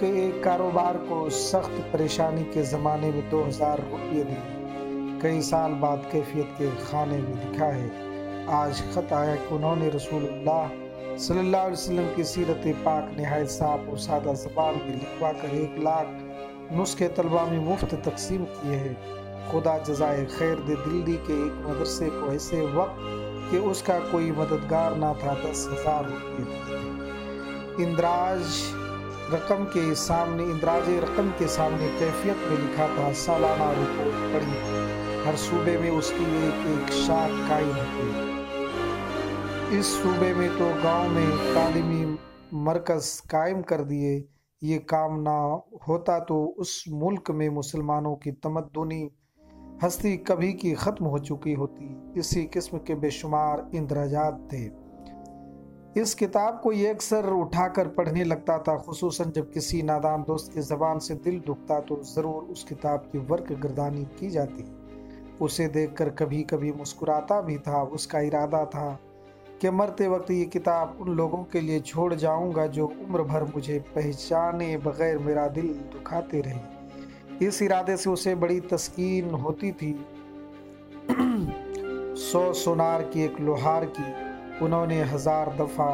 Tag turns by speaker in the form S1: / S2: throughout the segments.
S1: کے ایک کاروبار کو سخت پریشانی کے زمانے میں 2000 روپے دیے، کئی سال بعد کیفیت کے کھانے میں لکھا ہے۔ آج خط آیا کہ انہوں نے رسول اللہ صلی اللہ علیہ وسلم کی سیرت پاک نہایت صاف اور سادہ زبان میں لکھوا کر 1 لاکھ نسخے طلبہ میں مفت تقسیم کیے ہیں۔ خدا جزائے خیر دے۔ دلی کے ایک مدرسے کو ایسے وقت کہ اس کا کوئی مددگار نہ تھا 10,000 روپے دیے تھے۔ اندراج رقم کے سامنے کیفیت میں لکھا تھا، سالانہ رپورٹ پڑھی، ہر صوبے میں اس کی ایک شاخ قائم ہوئی۔ اس صوبے میں تو گاؤں میں تعلیمی مرکز قائم کر دیے۔ یہ کام نہ ہوتا تو اس ملک میں مسلمانوں کی تمدنی ہستی کبھی کی ختم ہو چکی ہوتی۔ اسی قسم کے بے شمار اندراجات تھے۔ اس کتاب کو یہ اکثر اٹھا کر پڑھنے لگتا تھا، خصوصاً جب کسی نادان دوست کی زبان سے دل دکھتا تو ضرور اس کتاب کی ورق گردانی کی جاتی۔ اسے دیکھ کر کبھی کبھی مسکراتا بھی تھا۔ اس کا ارادہ تھا کہ مرتے وقت یہ کتاب ان لوگوں کے لیے چھوڑ جاؤں گا جو عمر بھر مجھے پہچانے بغیر میرا دل دکھاتے رہے۔ اس ارادے سے اسے بڑی تسکین ہوتی تھی۔ 100 سونار کی ایک لوہار کی انہوں نے 1000 دفعہ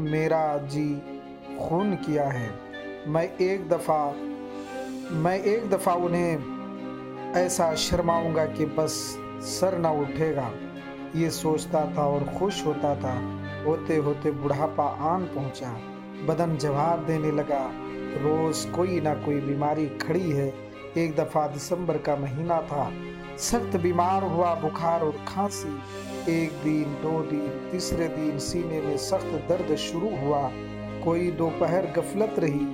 S1: میرا جی خون کیا ہے۔ میں ایک دفعہ انہیں ایسا شرماؤں گا کہ بس سر نہ اٹھے گا، یہ سوچتا تھا اور خوش ہوتا تھا۔ ہوتے ہوتے بڑھاپا آن پہنچا، بدن جواب دینے لگا، روز کوئی نہ کوئی بیماری کھڑی ہے۔ ایک دفعہ دسمبر کا مہینہ تھا، سخت بیمار ہوا، بخار اور کھانسی۔ 1 دن 2 دن، تیسرے دن سینے میں سخت درد شروع ہوا۔ کوئی دوپہر غفلت رہی،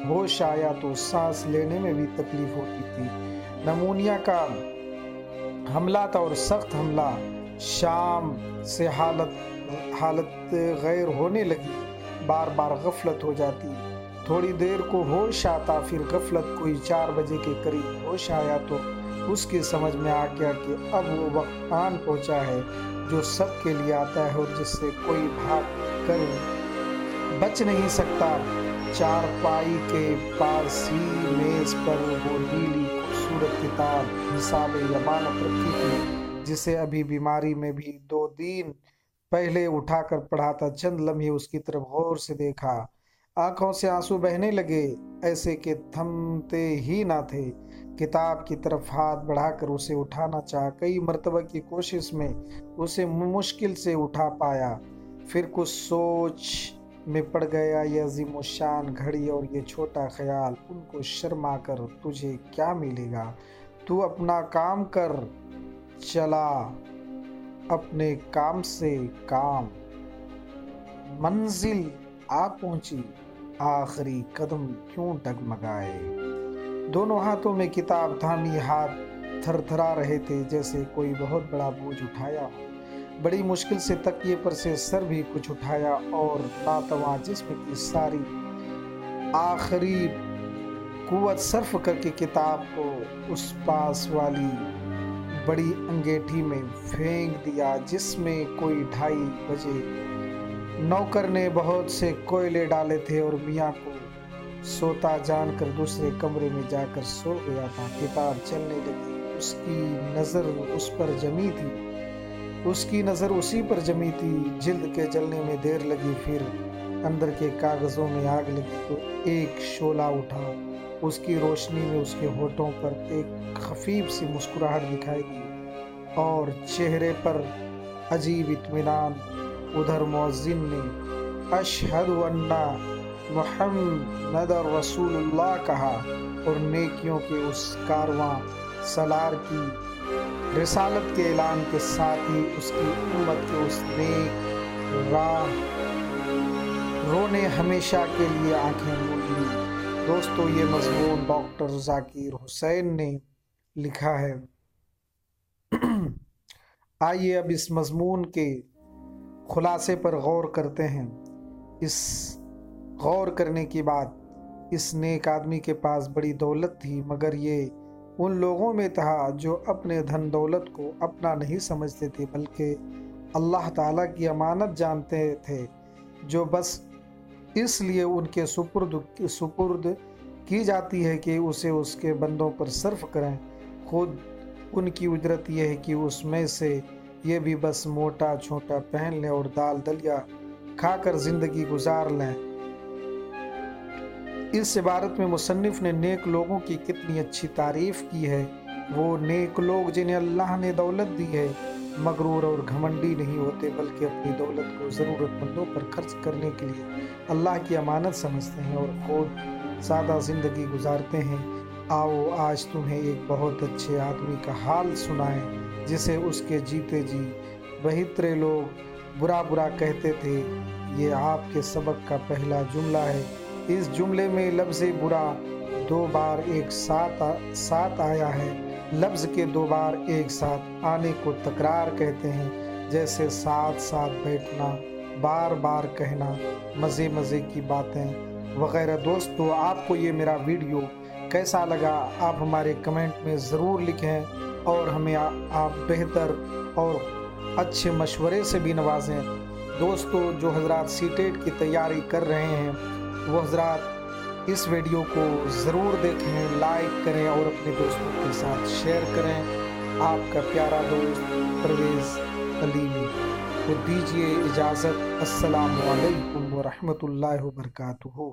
S1: ہوش آیا تو سانس لینے میں بھی تکلیف ہوتی تھی۔ نمونیا کا حملہ تھا اور سخت حملہ۔ شام سے حالت غیر ہونے لگی، بار بار غفلت ہو جاتی، تھوڑی دیر کو ہوش آتا، پھر غفلت۔ کوئی 4 بجے کے قریب ہوش آیا تو اس کی سمجھ میں آ گیا کہ اب وہ وقت آن پہنچا ہے جو سب کے لیے آتا ہے اور جس سے کوئی بھاگ کر بچ نہیں سکتا۔ چارپائی کے پاس ہی میز پر وہ نیلی خوبصورت کتاب حساب یمانت رکھی تھی، جسے ابھی بیماری میں بھی 2 دن پہلے اٹھا کر پڑھا تھا۔ چند لمحے اس کی طرف غور سے دیکھا، آنکھوں سے آنسو بہنے لگے، ایسے کہ تھمتے ہی نہ تھے۔ کتاب کی طرف ہاتھ بڑھا کر اسے اٹھانا چاہا، کئی مرتبہ کی کوشش میں اسے مشکل سے اٹھا پایا، پھر کچھ سوچ میں پڑ گیا۔ یہ عظیم الشان گھڑی اور یہ چھوٹا خیال، ان کو شرما کر تجھے کیا ملے گا؟ تو اپنا کام کر چلا، اپنے کام سے کام۔ منزل آ پہنچی، آخری قدم کیوں ڈگمگائے؟ دونوں ہاتھوں میں کتاب تھامی، ہاتھ تھر تھرا رہے تھے جیسے کوئی بہت بڑا بوجھ اٹھایا ہو۔ بڑی مشکل سے تکیے پر سے سر بھی کچھ اٹھایا اور ناتواں جسم کی ساری آخری قوت صرف کر کے کتاب کو اس پاس والی بڑی انگیٹھی میں پھینک دیا جس میں کوئی 2:30 بجے نوکر نے بہت سے کوئلے ڈالے تھے اور میاں کو سوتا جان کر دوسرے کمرے میں جا کر سو گیا تھا۔ کتاب چلنے لگی، اس کی نظر اسی پر جمی تھی۔ جلد کے جلنے میں دیر لگی، پھر اندر کے کاغذوں میں آگ لگی تو ایک شعلہ اٹھا۔ اس کی روشنی میں اس کے ہونٹوں پر ایک خفیف سی مسکراہٹ دکھائی دی اور چہرے پر عجیب اطمینان۔ ادھر مؤذن نے اشہد ان محمد رسول اللہ کہا اور نیکیوں کے اس کارواں سالار کی رسالت کے اعلان کے ساتھ ہی اس کی امت کے اس نیک رو نے ہمیشہ کے لیے آنکھیں موند لی۔ دوستو، یہ مضمون ڈاکٹر ذاکر حسین نے لکھا ہے۔ آئیے اب اس مضمون کے خلاصے پر غور کرتے ہیں۔ اس غور کرنے کی بات، اس نیک آدمی کے پاس بڑی دولت تھی، مگر یہ ان لوگوں میں تھا جو اپنے دھن دولت کو اپنا نہیں سمجھتے تھے بلکہ اللہ تعالیٰ کی امانت جانتے تھے، جو بس اس لیے ان کے سپرد کی جاتی ہے کہ اسے اس کے بندوں پر صرف کریں۔ خود ان کی اجرت یہ ہے کہ اس میں سے یہ بھی بس موٹا چھوٹا پہن لیں اور دال دلیا کھا کر زندگی گزار لیں۔ اس عبارت میں مصنف نے نیک لوگوں کی کتنی اچھی تعریف کی ہے۔ وہ نیک لوگ جنہیں اللہ نے دولت دی ہے مغرور اور گھمنڈی نہیں ہوتے، بلکہ اپنی دولت کو ضرورت مندوں پر خرچ کرنے کے لیے اللہ کی امانت سمجھتے ہیں اور خود سادہ زندگی گزارتے ہیں۔ آؤ آج تمہیں ایک بہت اچھے آدمی کا حال سنائیں جسے اس کے جیتے جی بہترے لوگ برا برا کہتے تھے۔ یہ آپ کے سبق کا پہلا جملہ ہے۔ اس جملے میں لفظ برا 2 بار ایک ساتھ آیا ہے۔ لفظ کے 2 بار ایک ساتھ آنے کو تکرار کہتے ہیں، جیسے ساتھ ساتھ بیٹھنا، بار بار کہنا، مزے مزے کی باتیں وغیرہ۔ دوستو، آپ کو یہ میرا ویڈیو کیسا لگا آپ ہمارے کمنٹ میں ضرور لکھیں اور ہمیں آپ بہتر اور اچھے مشورے سے بھی نوازیں۔ دوستو، جو حضرات سی ٹیٹ کی تیاری کر رہے ہیں وہ حضرات اس ویڈیو کو ضرور دیکھیں، لائک کریں اور اپنے دوستوں کے ساتھ شیئر کریں۔ آپ کا پیارا دوست پرویز علیمی کو دیجیے اجازت۔ السلام علیکم ورحمۃ اللہ وبرکاتہ۔